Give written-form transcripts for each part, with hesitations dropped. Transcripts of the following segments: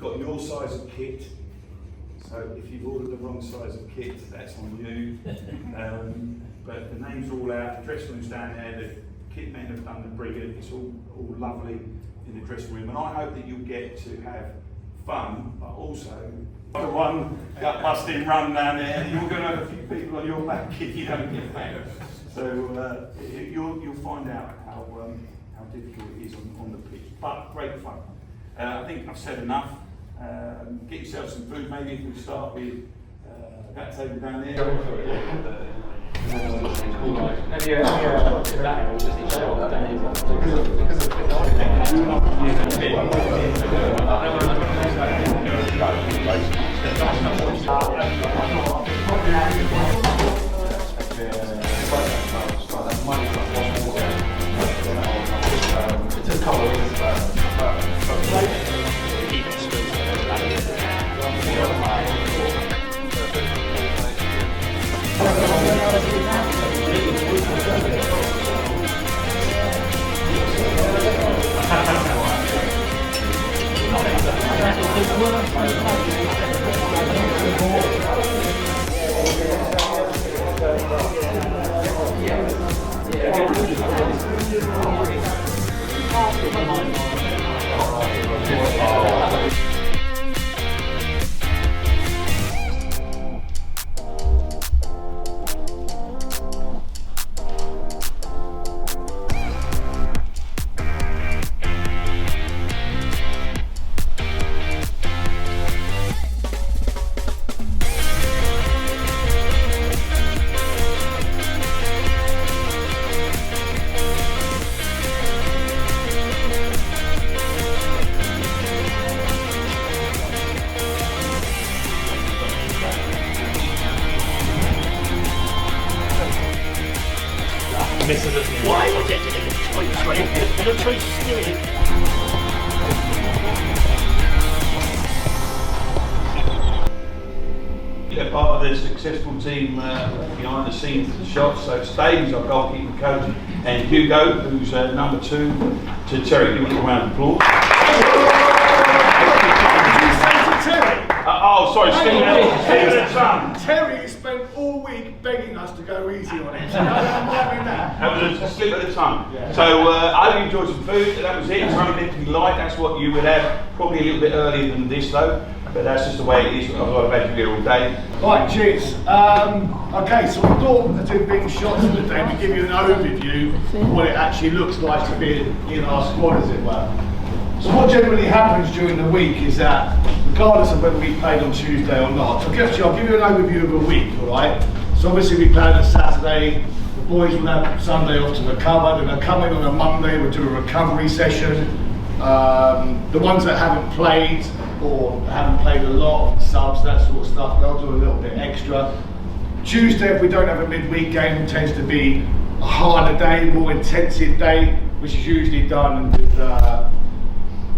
got your size of kit. So if you've ordered the wrong size of kit, that's on you. But the names are all out, the dressing room's down there, the kit men have done the brilliant, it's all lovely in the dressing room. And I hope that you'll get to have fun, but also the one gut-busting run down there, you're going to have a few people on your back if you don't get back. So you'll find out how difficult it is on the pitch, but great fun. I think I've said enough. Get yourself some food, maybe if we start with that table down there. Why was it in the choice? The choice steering. They're part of the successful team behind the scenes of the shots. So it's Dave, who's our goalkeeper coach, and Hugo, who's number 2 to Terry. Give him a round of applause. Oh, sorry, Stephen. Terry spent all week begging us to go easy on him. That was a slip of the tongue. Yeah. So I hope you enjoyed some food. That was it. It's only meant to be light. That's what you would have. Probably a little bit earlier than this though. But that's just the way it is. Otherwise I've had you here all day. Right, cheers. Okay, so we thought the 2 big shots of the day would give you an overview of what it actually looks like to be in our squad, as it were. So what generally happens during the week is that, regardless of whether we played on Tuesday or not, I'll give you an overview of a week, alright? So obviously we played on Saturday, the boys will have Sunday off to recover, then they'll come in on a Monday, we'll do a recovery session. The ones that haven't played, or haven't played a lot, subs, that sort of stuff, they'll do a little bit extra. Tuesday, if we don't have a midweek game, it tends to be a harder day, more intensive day, which is usually done with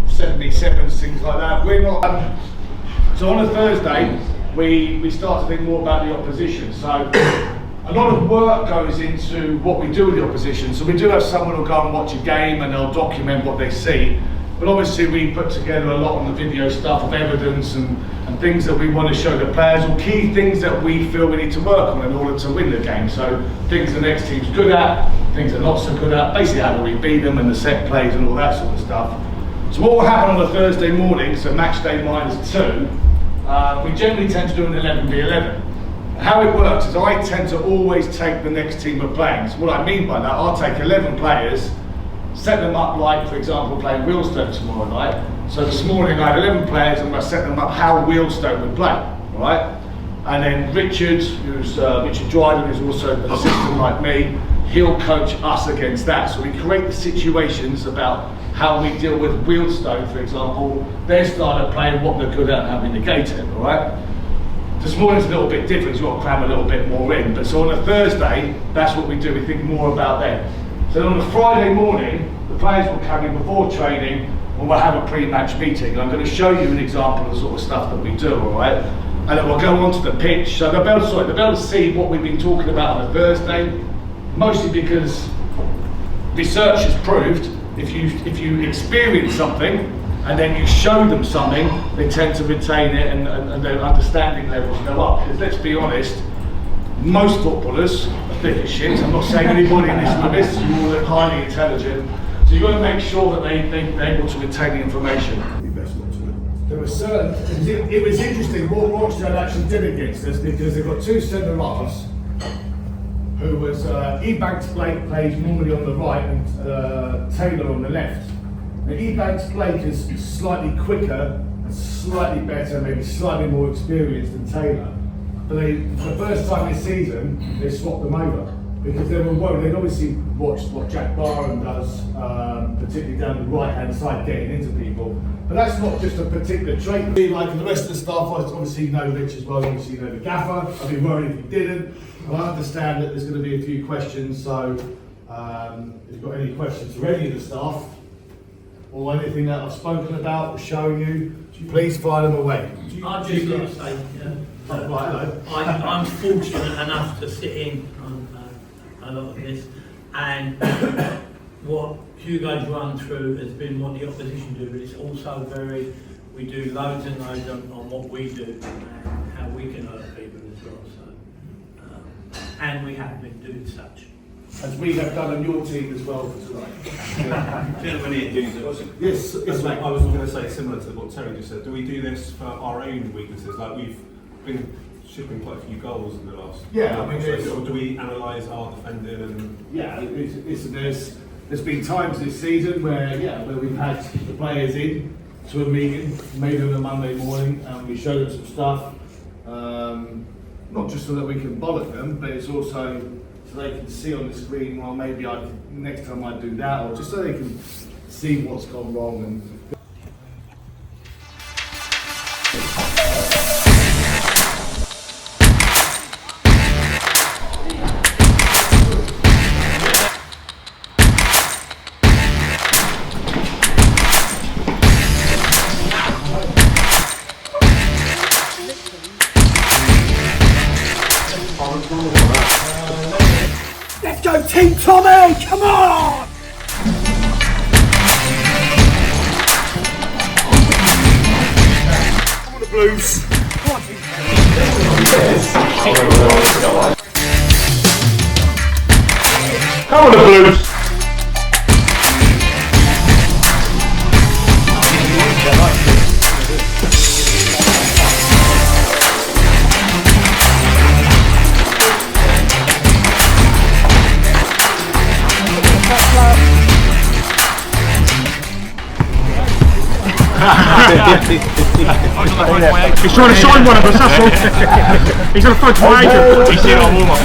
77s, things like that. We're not. So on a Thursday, we start to think more about the opposition. So a lot of work goes into what we do with the opposition. So we do have someone who'll go and watch a game and they'll document what they see. But obviously we put together a lot on the video stuff of evidence and things that we want to show the players, or key things that we feel we need to work on in order to win the game. So things the next team's good at, things they're not so good at, basically how do we beat them and the set plays and all that sort of stuff. So what will happen on a Thursday morning, so match day -2, we generally tend to do an 11v11. How it works is I tend to always take the next team we're playing. So what I mean by that, I'll take 11 players, set them up like, for example, playing Wheelstone tomorrow night. So this morning I had 11 players and I set them up how Wheelstone would play, right? And then Richard, who's Richard Dryden, who's also an assistant like me, he'll coach us against that. So we create the situations about how we deal with Wheelstone, for example. They started playing what they're good at and how we negate it, all right? This morning's a little bit different, so we've got to cram a little bit more in. But so on a Thursday, that's what we do, we think more about them. So on a Friday morning, the players will come in before training and we'll have a pre-match meeting. And I'm going to show you an example of the sort of stuff that we do, all right? And then we'll go onto the pitch. So they'll be able to see what we've been talking about on a Thursday, mostly because research has proved if you experience something, and then you show them something, they tend to retain it, and their understanding levels go up. Because let's be honest, most footballers are thick as shit. I'm not saying anybody in this room is, you're all look highly intelligent. So you've got to make sure that they're able to retain the information. There were certain, it was interesting what Rochdale actually did against us, because they've got two centre halves who was Ebanks Blake plays normally on the right and Taylor on the left. Now Ebanks Blake is slightly quicker and slightly better, maybe slightly more experienced than Taylor. But for the first time this season, they swapped them over because they were worried. They'd obviously watched what Jack Barham does, particularly down the right-hand side, getting into people. But that's not just a particular trait. Like the rest of the staff, I obviously know Rich as well, obviously know the gaffer. I'd be worried if he didn't. And I understand that there's going to be a few questions, so if you've got any questions for any of the staff, or anything that I've spoken about or shown you, please fire them away. I'm just going to say, I'm fortunate enough to sit in on a lot of this, and what Hugo's run through has been what the opposition do, but it's also we do loads and loads on what we do and how we can hurt people as well. So, and we have been doing such. As we have done on your team as well for tonight. Gentlemen here doing it. Yes, Like, I was going to say similar to what Terry just said. Do we do this for our own weaknesses? Like we've been shipping quite a few goals in the last. Yeah, I mean, so do we analyse our defending and? Yeah, there's been times this season where we've had the players in to a meeting, maybe on a Monday morning, and we show them some stuff. Not just so that we can bollock them, but it's also so they can see on the screen. Well, maybe next time I do that, or just so they can see what's gone wrong and. Let's go, Team Tommy! Come on! Come on, the Blues! Come on, Team Come on, the Blues! He's trying to sign one of us, that's all. He's going to throw to my agent. He's here on warm-up.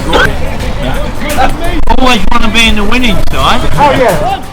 Always want to be in the winning side. Oh yeah.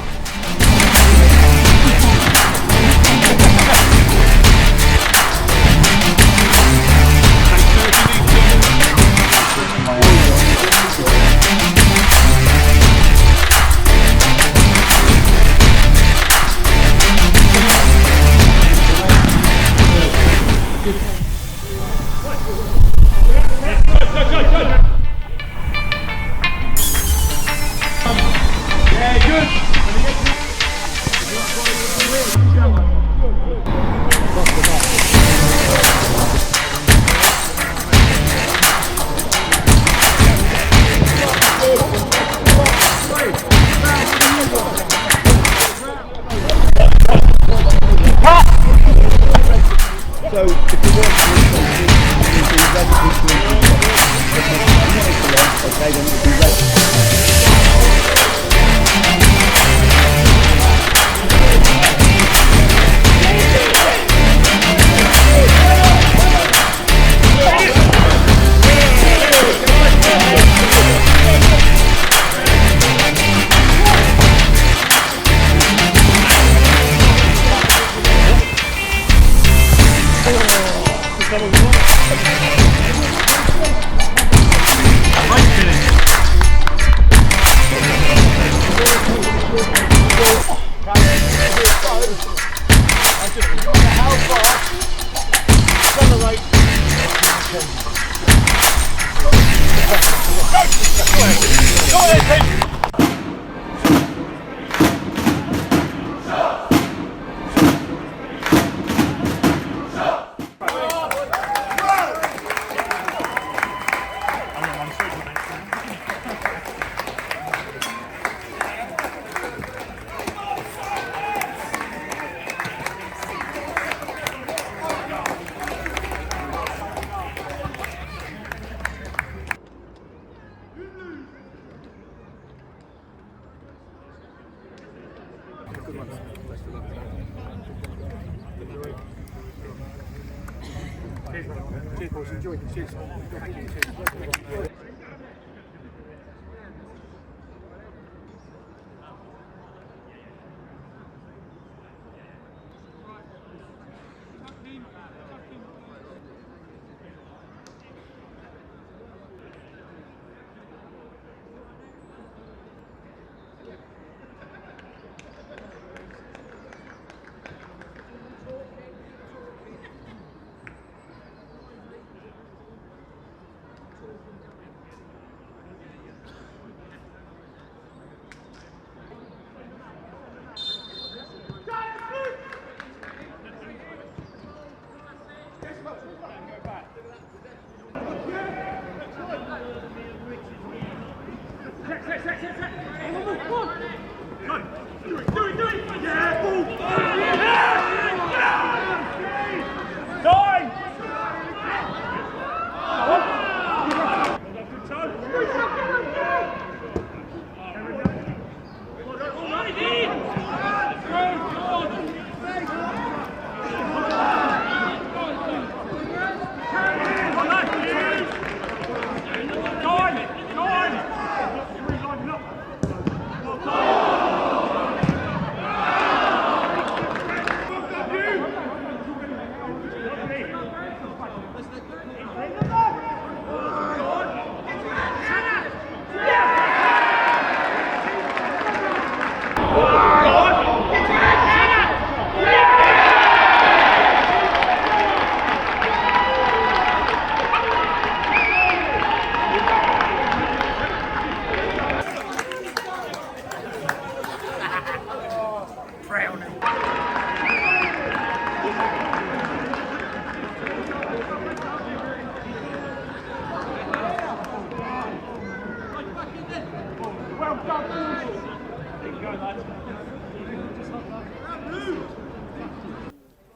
Cheers, boys. Enjoy. Cheers. Cheers.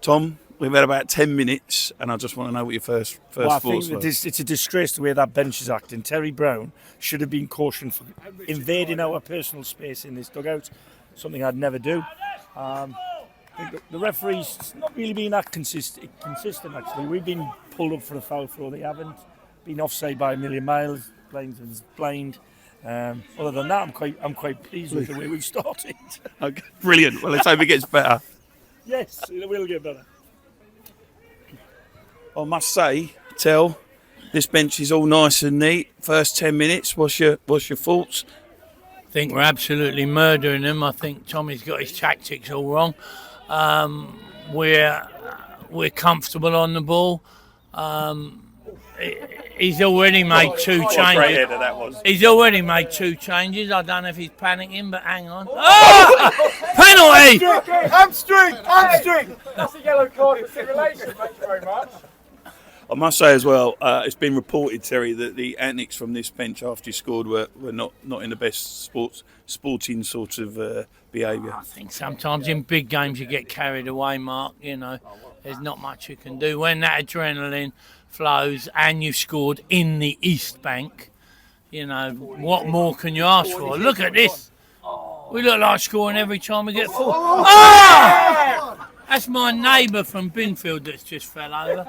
Tom, we've had about 10 minutes, and I just want to know what your first Well, I thoughts think were. it's a disgrace the way that bench is acting. Terry Brown should have been cautioned for invading our personal space in this dugout, something I'd never do. I think the referee's not really been that consistent actually. We've been pulled up for a foul throw, they haven't. Been offside by a million miles, blind. Other than that, I'm quite pleased with the way we've started. Okay, brilliant. Well, let's hope it gets better. Yes, it will get better. I must say, this bench is all nice and neat. First 10 minutes, what's your thoughts? I think we're absolutely murdering them. I think Tommy's got his tactics all wrong. We're comfortable on the ball. He's already made two changes. He's already made two changes. I don't know if he's panicking, but hang on. Oh! Penalty! Hamstring! That's a yellow card in simulation, thank you very much. I must say as well, it's been reported, Terry, that the antics from this bench after you scored were not in the best sporting sort of behaviour. I think sometimes in big games you get carried away, Mark. You know, there's not much you can do. When that adrenaline flows and you've scored in the East Bank, you know, what more can you ask for? Look at this. We look like scoring every time we get full. Oh! That's my neighbour from Binfield that's just fell over.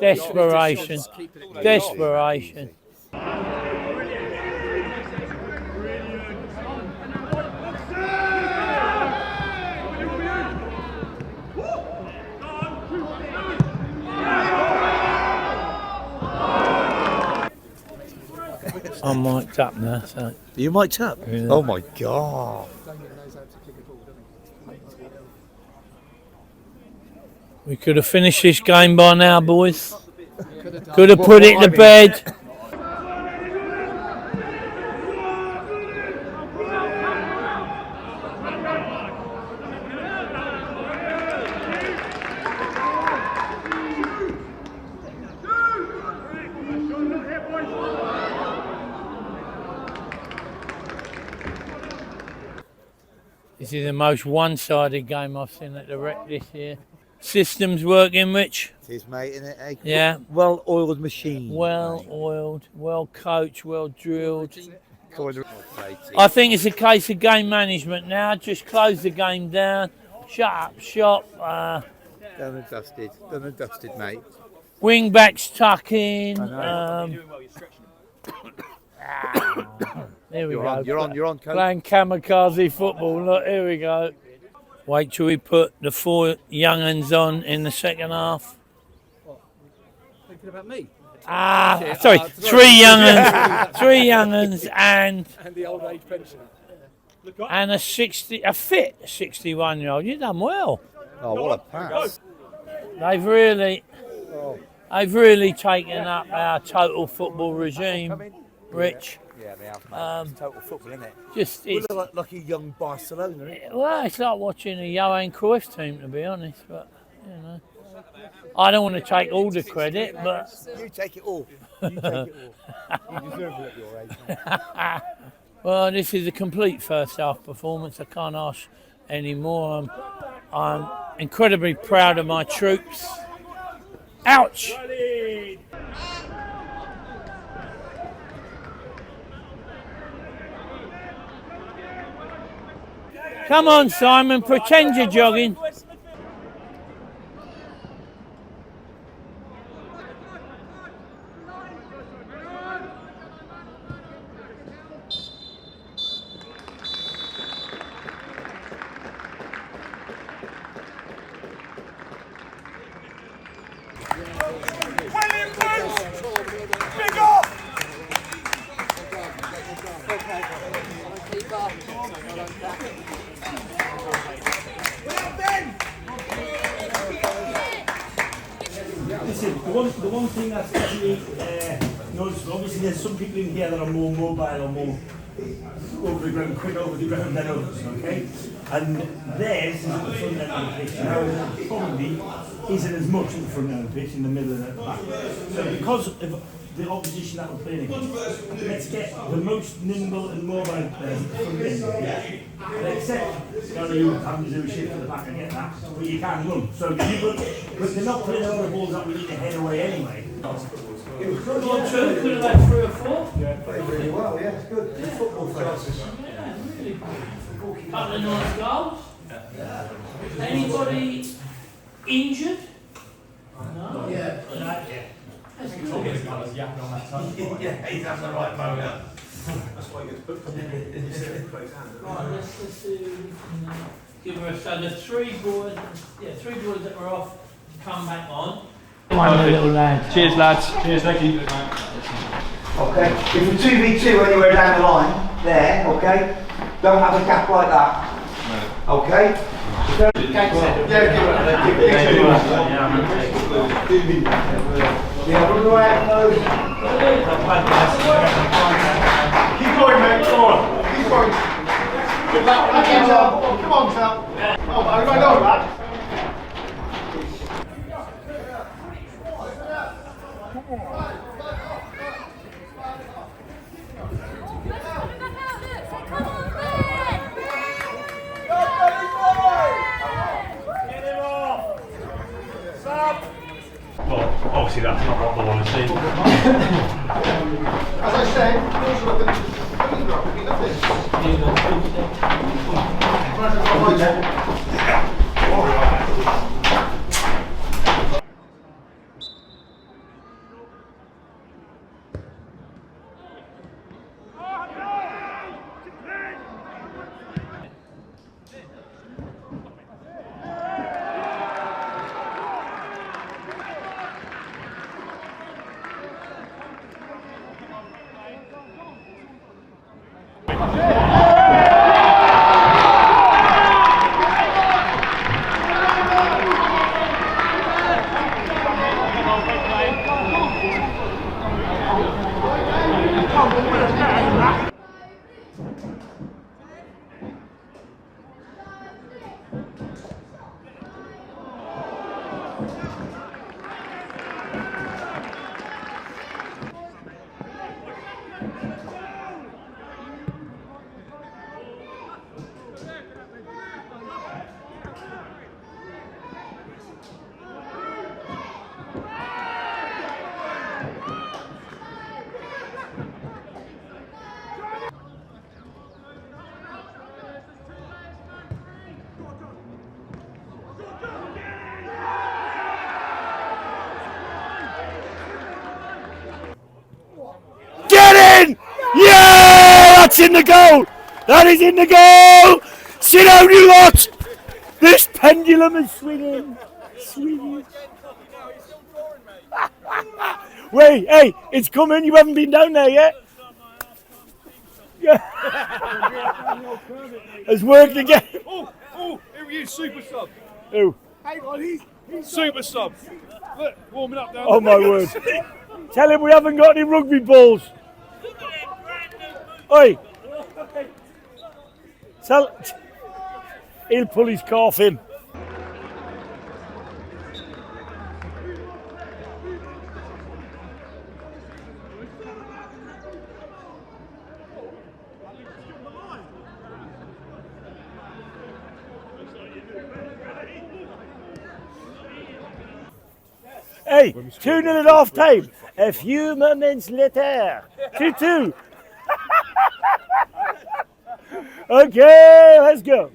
Desperation. Desperation. I'm mic'd up now, so. You mic'd up? Yeah. Oh my god. We could have finished this game by now, boys. Could have put it to bed. This is the most one-sided game I've seen at the Rec this year. Systems working, Rich? It is, mate, isn't it? Eh? Yeah. Well-oiled machine. Well oiled, well coached, well drilled. Mate. I think it's a case of game management now. Just close the game down, shut up shop. Done and dusted. Done and dusted, mate. Wing backs tuck in. There we go. You're on, coach. Playing kamikaze football. Look, here we go. Wait till we put the 4 young'uns on in the second half. Thinking about me? Sorry, 3 young'uns, 3 young'uns and the old age pensioner. and a fit 61-year-old. You've done well. Oh, what a pass. They've really taken up our total football regime, Rich. Yeah, they have, mate. Total football, isn't it? Just We it's, look like a young Barcelona, isn't it? well, it's like watching a Johan Cruyff team, to be honest. But you know, I don't want to take all the credit, but You take it all. You take it all. You deserve it at your age, mate. well, this is a complete first half performance. I can't ask any more. I'm incredibly proud of my troops. Ouch! Come on, Simon, pretend you're jogging. Listen, the one thing that's definitely noticeable, obviously there's some people in here that are more mobile or more over the ground, quick over the ground than others, okay? And theirs is at the front end of the pitch. Now, probably isn't as much at the front end of the pitch, in the middle and at the back. So because of the opposition that we're playing against, let's get the most nimble and mobile players at the front end of the pitch. Except, you having to do a shift at the back, I get that, but you can run. So but they're not playing a lot of balls that we need to head away anyway. It was good. Could have had 3 or 4. Yeah, played really well, yeah, it's good. It's football focus. Yeah, really. Couple of nice goals. Anybody injured? No. Yeah. That's good. Yeah, he's having the right moment. That's why you get booked. Right, let's do. Give her a so the 3 boys. Yeah, 3 boys that were off come back on. One little lad. Cheers, lads. Cheers, thank you. Okay, if we're 2v2 anywhere down the line, there, okay, Don't have a gap like that. No. Okay? Yeah, yeah, run away out those. Keep going, mate, come on. Keep going. Good luck. Come on, Sal. Oh, I know that. Well, obviously that's not what they want to see. As I said, Get in! Yeah! That's in the goal! That is in the goal! Sit down, you lot! This pendulum is swinging. Swinging. Wait, hey, it's coming. You haven't been down there yet? Yeah. It's worked again. Oh, here he is, super sub. Who? Hang on, he's super sub. Look, warming up down. Oh my word. Tell him we haven't got any rugby balls. Oi. He'll pull his calf in. Hey, 2-0 at half time. A few moments later. 2-2. Okay, let's go.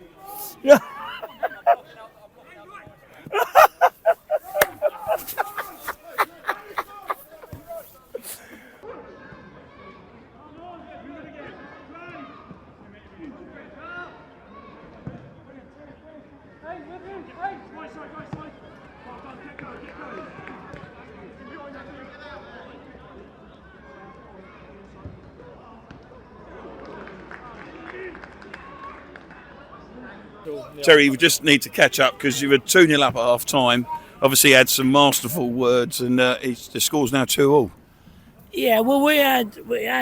Terry, we just need to catch up because you were 2-0 up at half time. Obviously, had some masterful words, and the score's now 2-2. Yeah, well, we had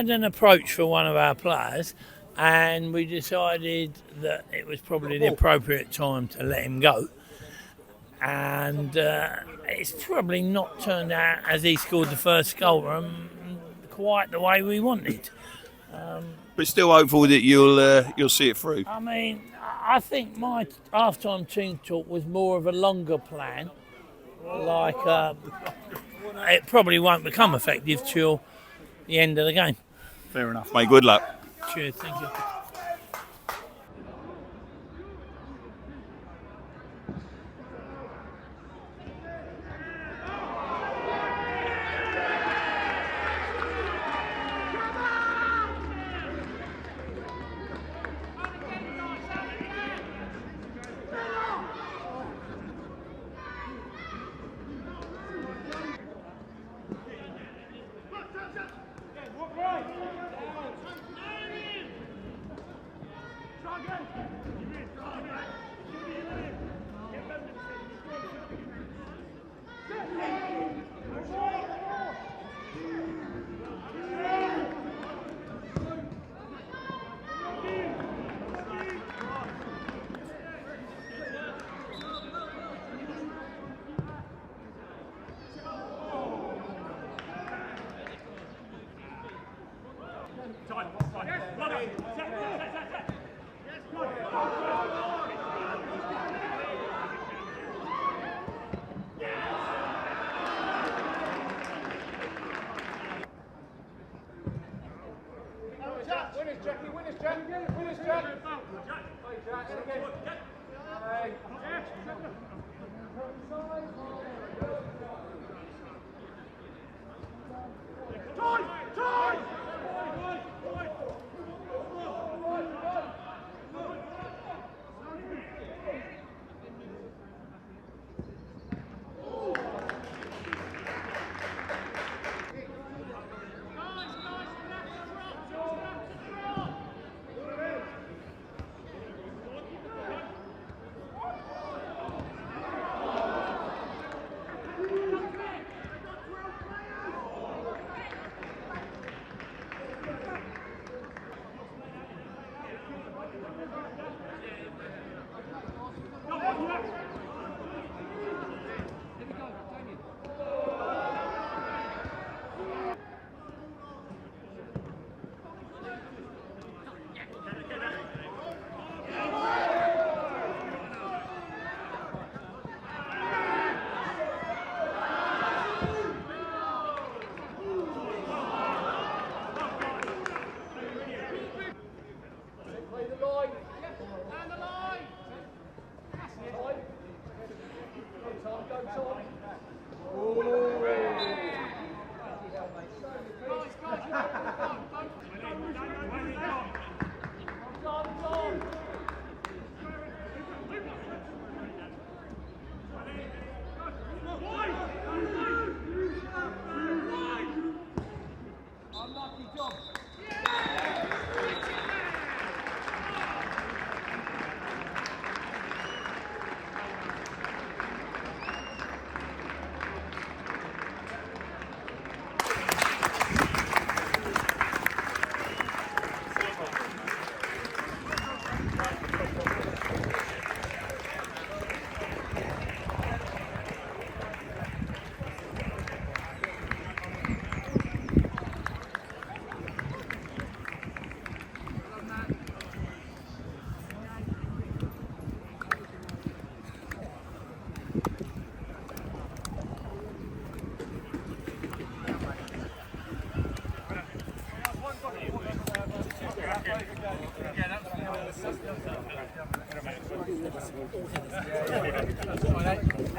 an approach for one of our players, and we decided that it was probably the appropriate time to let him go. And it's probably not turned out as he scored the first goal quite the way we wanted. But still hopeful that you'll see it through. I mean, I think my half-time team talk was more of a longer plan. Like, it probably won't become effective till the end of the game. Fair enough, mate. Good luck. Cheers, thank you. Winners, Jackie, winners, Jack. Winners, Jack. Hey, Jack, and again. Hey.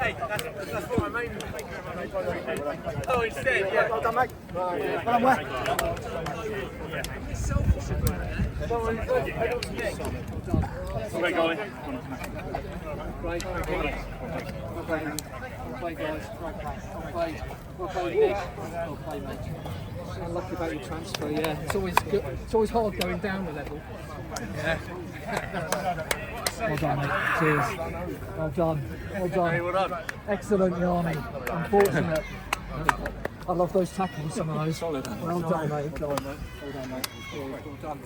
Hey, that's what I mean. Oh, instead, yeah. Well done, mate. Well done, Wes. Great goalie. Great, great, great. Well played, mate. Well played, guys. Great pass. Well played. Well played, Nick. Well played, mate. Unlucky about your transfer, yeah. It's always good. It's always hard going down the level. Yeah. Well done, mate. Cheers. Well done. Well done. Hey, well done. Excellent, Yanni. Unfortunate. I love those tackles, some of those. Solid. Well done, mate. Well done, mate. Cheers. Well done.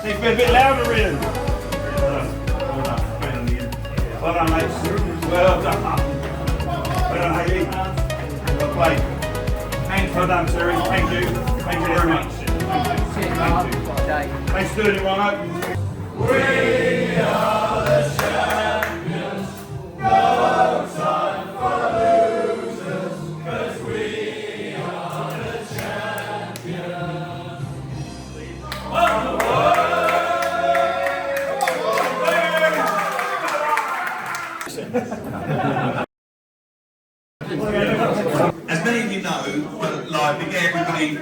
Needs to be a bit louder, Ian. Well done, mate. Well done. Well done, Haley. Well played. Thanks, well done, Terry. Thank you. Thank you very much. Thank you. Thanks for doing it, Ryan. We are the champions. No time for losers, 'cause we are the champions. As many of you know, like we get everybody,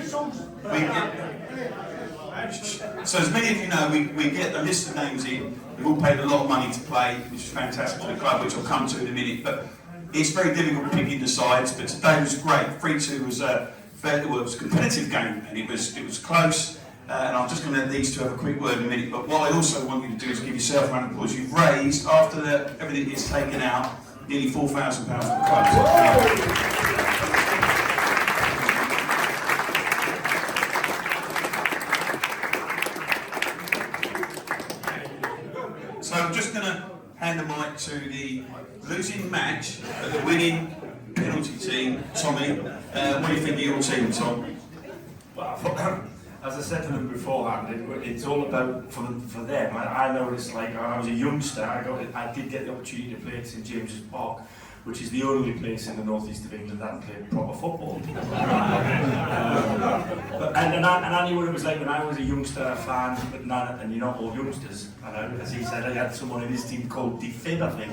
so as many of you know, we get a list of names in. We've all paid a lot of money to play, which is fantastic for the club, which I'll come to in a minute. But it's very difficult picking the sides. But today was great. 3-2 was a competitive game, and it was close. And I'm just going to let these two have a quick word in a minute. But what I also want you to do is give yourself a round of applause. You've raised, after everything gets taken out, nearly £4,000 for the club. So I'm just going to hand the mic to the losing match, but the winning penalty team, Tommy. What do you think of your team, Tom? Well, as I said to them beforehand, it's all about for them. I know what it's like. I was a youngster. I did get the opportunity to play at St James's Park, which is the only place in the northeast of England that played proper football. And I knew what it was like when I was a youngster fan, but and you're not all youngsters. I know, as he said, I had someone in his team called Defib, I think.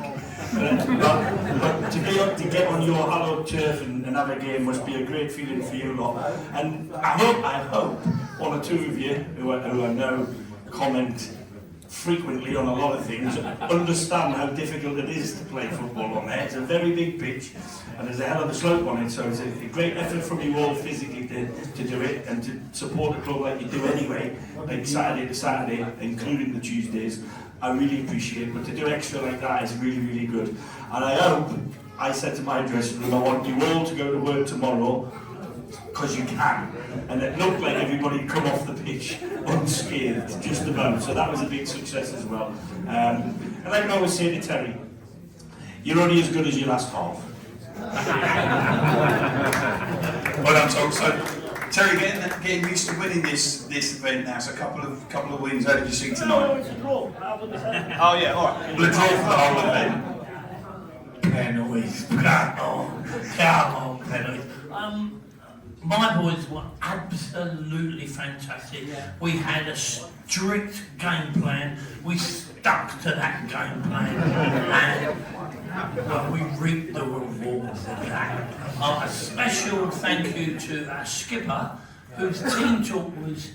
But to be able to get on your hallowed turf and have a game must be a great feeling for you lot. And I hope one or two of you who I know comment frequently on a lot of things understand how difficult it is to play football on there. It's a very big pitch and there's a hell of a slope on it, so it's a great effort from you all physically to do it and to support the club like you do anyway, like Saturday to Saturday, including the Tuesdays. I really appreciate it, but to do extra like that is really, really good. And I hope, I said to my dressing room, I want you all to go to work tomorrow because you can. And it looked like everybody come off the pitch unscathed, just about. So that was a big success as well. And I can always say to Terry, you're only as good as your last half. Well done, Tom. So, Terry, getting used to winning this event now. So a couple of wins. How did you see tonight? It's a draw. Oh yeah, all right. Well, a draw for the whole event. Penalties. Come on, penalties. My boys were absolutely fantastic. We had a strict game plan. We stuck to that game plan, and we reaped the rewards of that. A special thank you to our skipper, whose team talk was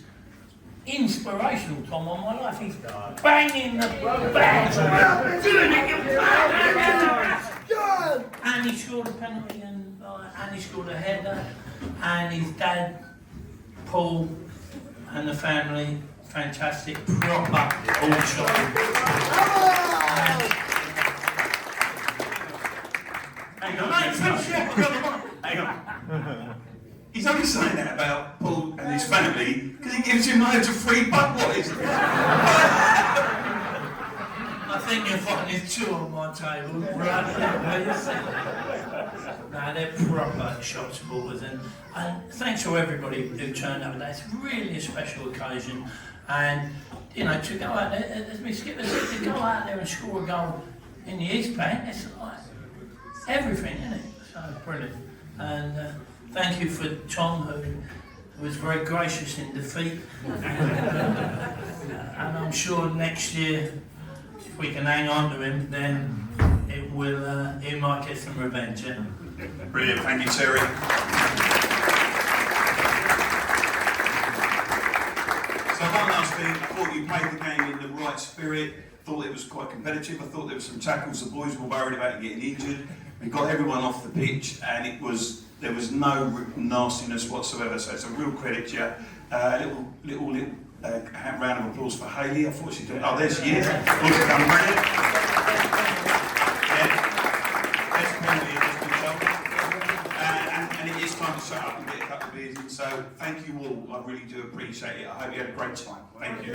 inspirational, Tom, on my life. He's banging the bags around, doing it, and he scored a penalty, and he scored a header, and his dad, Paul, and the family, fantastic, proper Aldershot. Hang on. He's only saying that about Paul and his family because he gives him loads of free butt waters. I think you'll find there's two on my table. No, they're proper shot supporters, and thanks to everybody who turned up. That's really a special occasion, and you know, to go out there, as my skipper said, to go out there and score a goal in the East Bank, it's like everything, isn't it? So brilliant, and thank you for Tom, who was very gracious in defeat, and I'm sure next year, if we can hang on to him, then it will. He might get some revenge. Yeah? Brilliant, thank you, Terry. So one last thing, I thought you played the game in the right spirit. Thought it was quite competitive. I thought there were some tackles. The boys were worried about getting injured. We got everyone off the pitch, and there was no nastiness whatsoever. So it's a real credit to you. Little round of applause for Hayley. I thought she'd do it. Oh, there she is. Thought she'd done brilliant. Yeah. Best penalty has been told. And it is time to shut up and get a couple of beers in. So thank you all. I really do appreciate it. I hope you had a great time. Thank you.